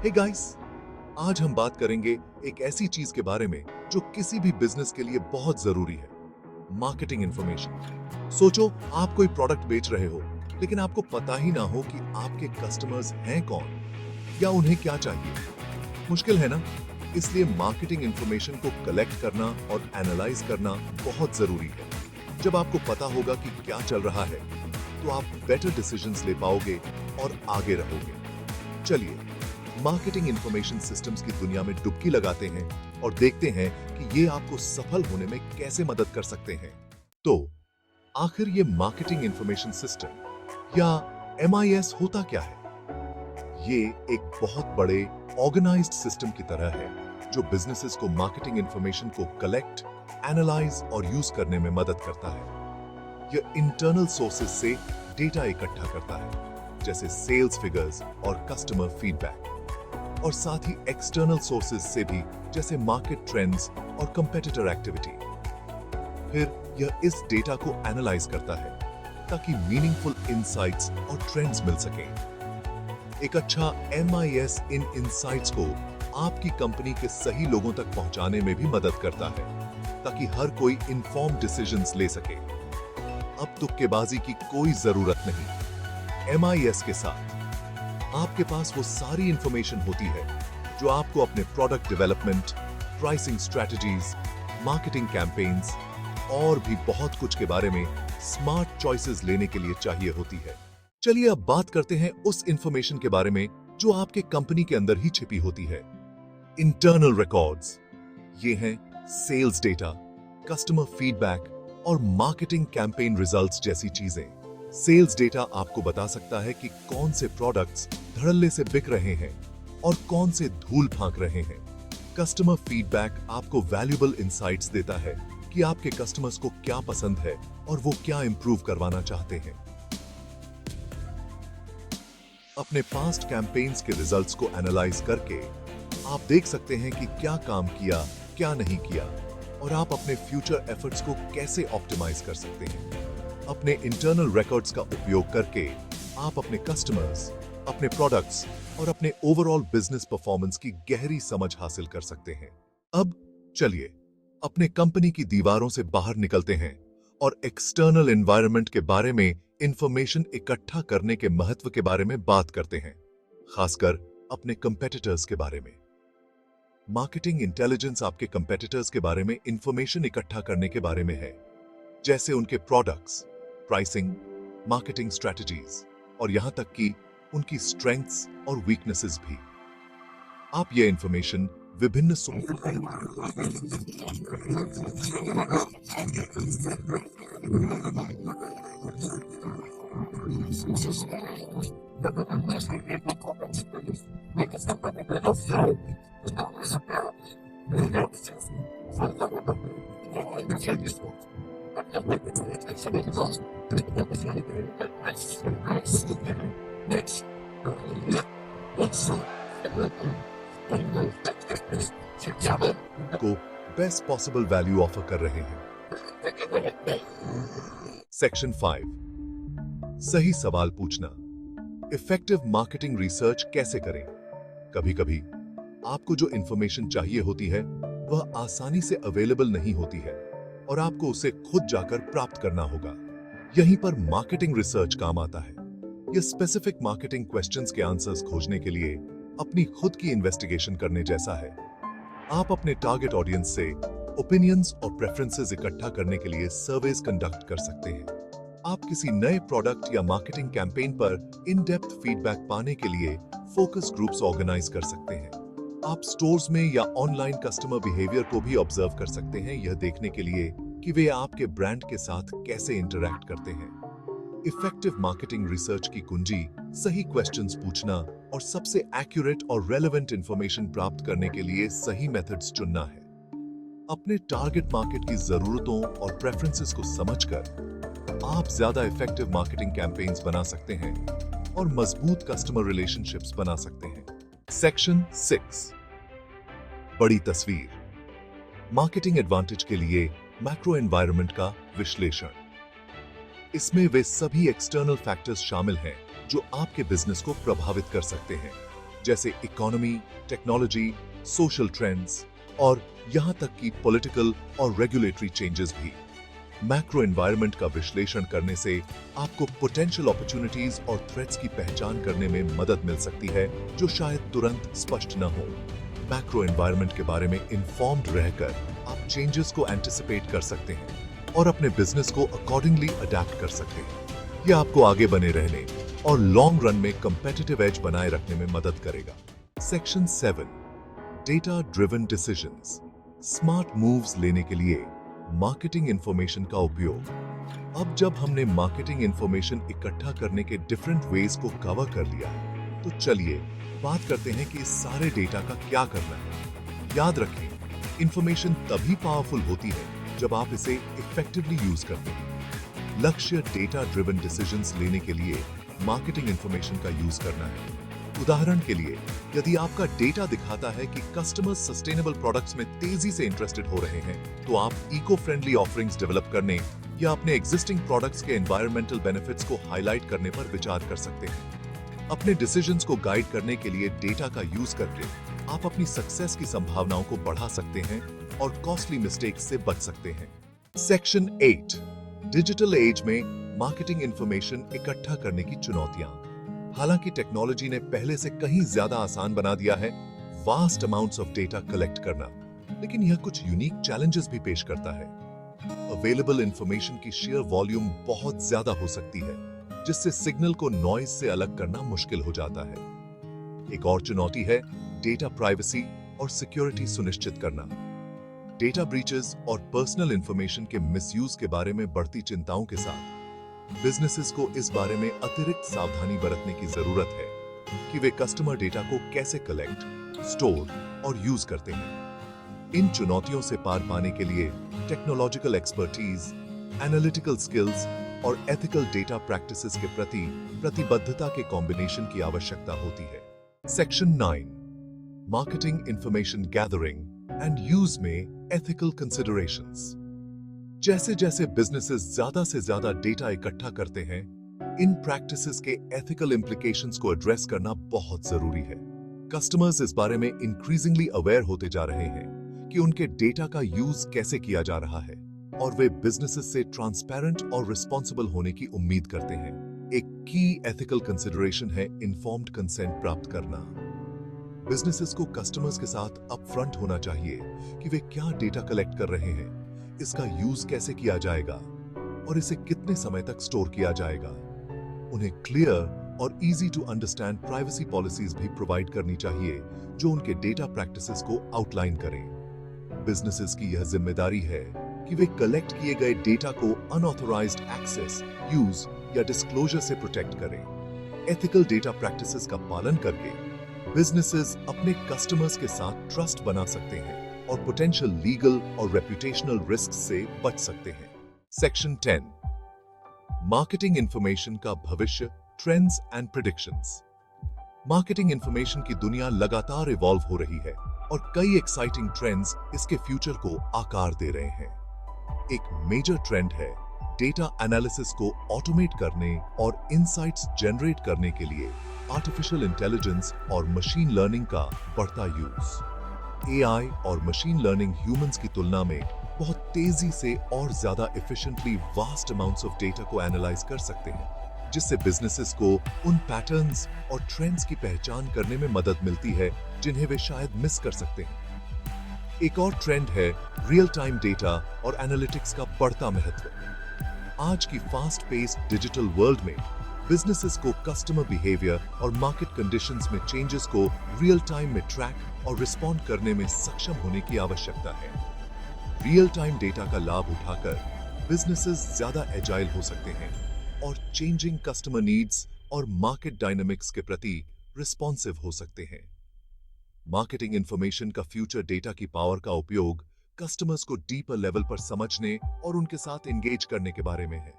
Hey guys, आज हम बात करेंगे एक ऐसी चीज के बारे में जो किसी भी बिजनेस के लिए बहुत जरूरी है, मार्केटिंग इंफॉर्मेशन। सोचो आप कोई प्रोडक्ट बेच रहे हो, लेकिन आपको पता ही ना हो कि आपके कस्टमर्स हैं कौन या उन्हें क्या चाहिए। मुश्किल है ना? इसलिए मार्केटिंग इंफॉर्मेशन को कलेक्ट करना और एनालाइज करना बहुत जरूरी है। जब आपको पता होगा कि क्या चल रहा है, तो आप बेटर डिसीजंस ले पाओगे और आगे रहोगे। चलिए मार्केटिंग इंफॉर्मेशन सिस्टम्स की दुनिया में डुबकी लगाते हैं और देखते हैं कि ये आपको सफल होने में कैसे मदद कर सकते हैं। तो आखिर ये मार्केटिंग इंफॉर्मेशन सिस्टम या MIS होता क्या है? ये एक बहुत बड़े ऑर्गेनाइज्ड सिस्टम की तरह है जो बिजनेसेस को मार्केटिंग इंफॉर्मेशन को कलेक्ट, एनालाइज और यूज करने में मदद करता है। यह इंटरनल सोर्सेस से डेटा इकट्ठा करता है, जैसे सेल्स फिगर्स और कस्टमर फीडबैक, और साथ ही एक्सटर्नल सोर्सेज से भी, जैसे मार्केट ट्रेंड्स और कंपेटिटर एक्टिविटी। फिर यह इस डेटा को एनालाइज करता है ताकि मीनिंगफुल इंसाइट्स और ट्रेंड्स मिल सकें। एक अच्छा MIS इन इंसाइट्स को आपकी कंपनी के सही लोगों तक पहुंचाने में भी मदद करता है, ताकि हर कोई इन्फॉर्म्ड डिसीजंस ले सके। अब तुक्केबाजी की कोई जरूरत नहीं। MIS के साथ आपके पास वो सारी इंफॉर्मेशन होती है जो आपको अपने product development, pricing strategies, marketing campaigns और भी बहुत कुछ के बारे में स्मार्ट चॉइसेस लेने के लिए चाहिए होती है। चलिए अब बात करते हैं उस इंफॉर्मेशन के बारे में जो आपके कंपनी के अंदर ही छिपी होती है। Internal records. ये हैं सेल्स डेटा, कस्टमर फीडबैक और मार्केटिंग कैंपेन रिजल्ट्स जैसी चीजें। सेल्स डेटा आपको बता सकता है कि कौन से प्रोडक्ट्स धड़ल्ले से बिक रहे हैं और कौन से धूल फांक रहे हैं। कस्टमर फीडबैक आपको वैल्यूएबल इंसाइट्स देता है कि आपके कस्टमर्स को क्या पसंद है और वो क्या इंप्रूव करवाना चाहते हैं। अपने पास्ट कैंपेन्स के रिजल्ट्स को एनालाइज करके आप देख सकते हैं कि क्या काम किया, क्या नहीं किया, और आप अपने फ्यूचर एफर्ट्स को कैसे ऑप्टिमाइज कर सकते हैं। अपने इंटरनल रिकॉर्ड्स का उपयोग करके आप अपने कस्टमर्स, अपने प्रोडक्ट्स और अपने ओवरऑल बिजनेस परफॉर्मेंस की गहरी समझ हासिल कर सकते हैं। अब चलिए अपने कंपनी की दीवारों से बाहर निकलते हैं और एक्सटर्नल एनवायरनमेंट के बारे में इंफॉर्मेशन इकट्ठा करने के महत्व के बारे में बात करते हैं, खासकर अपने कंपेटिटर्स के बारे में। मार्केटिंग इंटेलिजेंस आपके कंपेटिटर्स के बारे में इंफॉर्मेशन इकट्ठा करने के बारे में है, जैसे उनके प्रोडक्ट्स, प्राइसिंग, मार्केटिंग स्ट्रेटजीज और यहां तक कि उनकी स्ट्रेंथ्स और वीकनेसेस भी। आप ये इंफॉर्मेशन विभिन्न को बेस्ट पॉसिबल वैल्यू ऑफर कर रहे हैं। सेक्शन 5, सही सवाल पूछना। इफेक्टिव मार्केटिंग रिसर्च कैसे करें? कभी-कभी आपको जो इंफॉर्मेशन चाहिए होती है वह आसानी से अवेलेबल नहीं होती है और आपको उसे खुद जाकर प्राप्त करना होगा। यहीं पर मार्केटिंग रिसर्च काम आता है। यह स्पेसिफिक मार्केटिंग क्वेश्चंस के आंसर्स खोजने के लिए अपनी खुद की इन्वेस्टिगेशन करने जैसा है। आप अपने टारगेट ऑडियंस से ओपिनियंस और प्रेफरेंसेस इकट्ठा करने के लिए सर्वेस कंडक्ट कर सकते हैं। आप किसी नए प्रोडक्ट या मार्केटिंग कैंपेन पर इन डेप्थ फीडबैक पाने के लिए फोकस ग्रुप्स ऑर्गेनाइज कर सकते हैं। आप स्टोर्स में या ऑनलाइन कस्टमर बिहेवियर को भी ऑब्जर्व कर सकते हैं, यह देखने के लिए कि वे आपके ब्रांड के साथ कैसे इंटरैक्ट करते हैं। इफेक्टिव मार्केटिंग रिसर्च की कुंजी सही क्वेश्चंस पूछना और सबसे एक्यूरेट और रेलेवेंट इंफॉर्मेशन प्राप्त करने के लिए सही मेथड्स चुनना है। अपने टारगेट मार्केट की जरूरतों और प्रेफरेंसेस को समझकर आप ज्यादा इफेक्टिव मार्केटिंग कैंपेन्स बना सकते हैं और मजबूत कस्टमर रिलेशनशिप्स बना सकते हैं। सेक्शन 6, बड़ी तस्वीर। मार्केटिंग एडवांटेज के लिए मैक्रो एनवायरनमेंट का विश्लेषण। इसमें वे सभी एक्सटर्नल फैक्टर्स शामिल हैं जो आपके बिजनेस को प्रभावित कर सकते हैं। जैसे इकोनॉमी, टेक्नोलॉजी, सोशल ट्रेंड्स और यहां तक कि पॉलिटिकल और रेगुलेटरी चेंजेस भी। मैक्रो एनवायरनमेंट का विश्लेषण करने से आपको पोटेंशियल अपॉर्चुनिटीज और थ्रेट्स की पहचान करने में मदद मिल सकती है जो शायद तुरंत स्पष्ट न हो। मैक्रो एनवायरनमेंट के बारे में इन्फॉर्म्ड रहकर आप चेंजेस को एंटिसिपेट कर सकते हैं और अपने बिजनेस को अकॉर्डिंगली अडेप्ट कर सकते हैं। यह आपको आगे बने रहने और लॉन्ग रन में कंपेटिटिव एज बनाए रखने में मदद करेगा। Section 7, data driven decisions. Smart moves लेने के लिए मार्केटिंग इंफॉर्मेशन का उपयोग। अब जब हमने मार्केटिंग इंफॉर्मेशन इकट्ठा करने के डिफरेंट वेज को कवर कर लिया, तो चलिए बात करते हैं कि इस सारे डेटा का क्या करना है। याद रखें, इंफॉर्मेशन तभी पावरफुल होती है जब आप इसे इफेक्टिवली यूज करते हैं। लक्ष्य डेटा ड्रिवन डिसीजंस लेने के लिए मार्केटिंग इंफॉर्मेशन का यूज करना है। उदाहरण के लिए, यदि आपका डेटा दिखाता है कि कस्टमर्स सस्टेनेबल प्रोडक्ट्स में तेजी से इंटरेस्टेड हो रहे हैं, तो आप इको फ्रेंडली ऑफरिंग्स डेवलप करने या अपने एग्जिस्टिंग प्रोडक्ट्स के एनवायरमेंटल बेनिफिट्स को हाईलाइट करने पर विचार कर सकते हैं। अपने डिसीजंस को गाइड करने के लिए डेटा का यूज करके आप अपनी सक्सेस की संभावनाओं को बढ़ा सकते हैं और कॉस्टली मिस्टेक्स से बच सकते हैं। सेक्शन 8, डिजिटल एज में मार्केटिंग इंफॉर्मेशन इकट्ठा करने की चुनौतियां। हालांकि टेक्नोलॉजी ने पहले से कहीं ज्यादा आसान बना दिया है vast amounts of data collect करना, लेकिन यह कुछ यूनिक चैलेंजेस भी पेश करता है। अवेलेबल इंफॉर्मेशन की शेयर वॉल्यूम बहुत ज्यादा हो सकती है, जिससे सिग्नल को नॉइज से अलग करना मुश्किल हो जाता है। एक और चुनौती है डेटा प्राइवेसी और सिक्योरिटी सुनिश्चित करना। डेटा ब्रीचेस और पर्सनल इंफॉर्मेशन के मिसयूज के बारे में बढ़ती चिंताओं के साथ बिजनेसेस को इस बारे में अतिरिक्त सावधानी बरतने की जरूरत है कि वे कस्टमर डेटा को कैसे कलेक्ट, स्टोर और यूज करते हैं। इन चुनौतियों से पार पाने के लिए टेक्नोलॉजिकल एक्सपर्टीज, एनालिटिकल स्किल्स और एथिकल डेटा प्रैक्टिसेस के प्रति प्रतिबद्धता के कॉम्बिनेशन की आवश्यकता होती है। Section 9, marketing information gathering and use में एथिकल कंसिडरेशंस। जैसे जैसे बिजनेसेस ज्यादा से ज्यादा डेटा इकट्ठा करते हैं, इन प्रैक्टिसेस के एथिकल इंप्लीकेशंस को एड्रेस करना बहुत जरूरी है। कस्टमर्स इस बारे में इंक्रीजिंगली अवेयर होते जा रहे हैं कि उनके डेटा का यूज कैसे किया जा रहा है और वे बिजनेसेस से ट्रांसपेरेंट और रिस्पॉन्सिबल होने की उम्मीद करते हैं। एक की एथिकल कंसिडरेशन है इन्फॉर्म्ड कंसेंट प्राप्त करना। बिजनेसेस को कस्टमर्स के साथ अपफ्रंट होना चाहिए कि वे क्या डेटा कलेक्ट कर रहे हैं, इसका यूज कैसे किया जाएगा और इसे कितने समय तक स्टोर किया जाएगा। उन्हें क्लियर और easy to understand privacy policies भी प्रोवाइड करनी चाहिए जो उनके डेटा प्रैक्टिसेस को आउटलाइन करें। बिजनेसेस की यह जिम्मेदारी है कि वे कलेक्ट किए गए डेटा को अनऑथराइज्ड एक्सेस, यूज या डिस्क्लोजर से प्रोटेक्ट करें। एथिकल डेटा प्रैक्टिसेस का पालन करके बिजनेसेस अपने कस्टमर्स के साथ ट्रस्ट बना सकते हैं और पोटेंशियल लीगल और रेपुटेशनल रिस्क से बच सकते हैं। सेक्शन 10, मार्केटिंग इंफॉर्मेशन का भविष्य, trends and predictions. Marketing information की दुनिया लगातार इवॉल्व हो रही है और कई एक्साइटिंग ट्रेंड्स इसके फ्यूचर को आकार दे रहे हैं। एक मेजर ट्रेंड है डेटा एनालिसिस को ऑटोमेट करने और इनसाइट्स जनरेट करने के लिए आर्टिफिशियल इंटेलिजेंस और मशीन लर्निंग का बढ़ता यूज। एआई और मशीन लर्निंग ह्यूमंस की तुलना में बहुत तेजी से और ज्यादा efficiently vast amounts of data को एनालाइज कर सकते हैं, जिससे बिजनेसेस को उन पैटर्न्स और ट्रेंड्स की पहचान करने में मदद मिलती है जिन्हें वे शायद मिस कर सकते हैं। एक और ट्रेंड है रियल टाइम डेटा और एनालिटिक्स का बढ़ता महत्व। आज की फास्ट पेस्ड डिजिटल वर्ल्ड में बिजनेसेस को कस्टमर बिहेवियर और मार्केट कंडीशंस में चेंजेस को रियल टाइम में ट्रैक और रिस्पॉन्ड करने में सक्षम होने की आवश्यकता है। रियल टाइम डेटा का लाभ उठाकर बिजनेसेस ज्यादा एजाइल हो सकते हैं और चेंजिंग कस्टमर नीड्स और मार्केट डायनामिक्स के प्रति रिस्पॉन्सिव हो सकते हैं। मार्केटिंग इंफॉर्मेशन का फ्यूचर डेटा की पावर का उपयोग कस्टमर्स को डीपर लेवल पर समझने और उनके साथ एंगेज करने के बारे में है।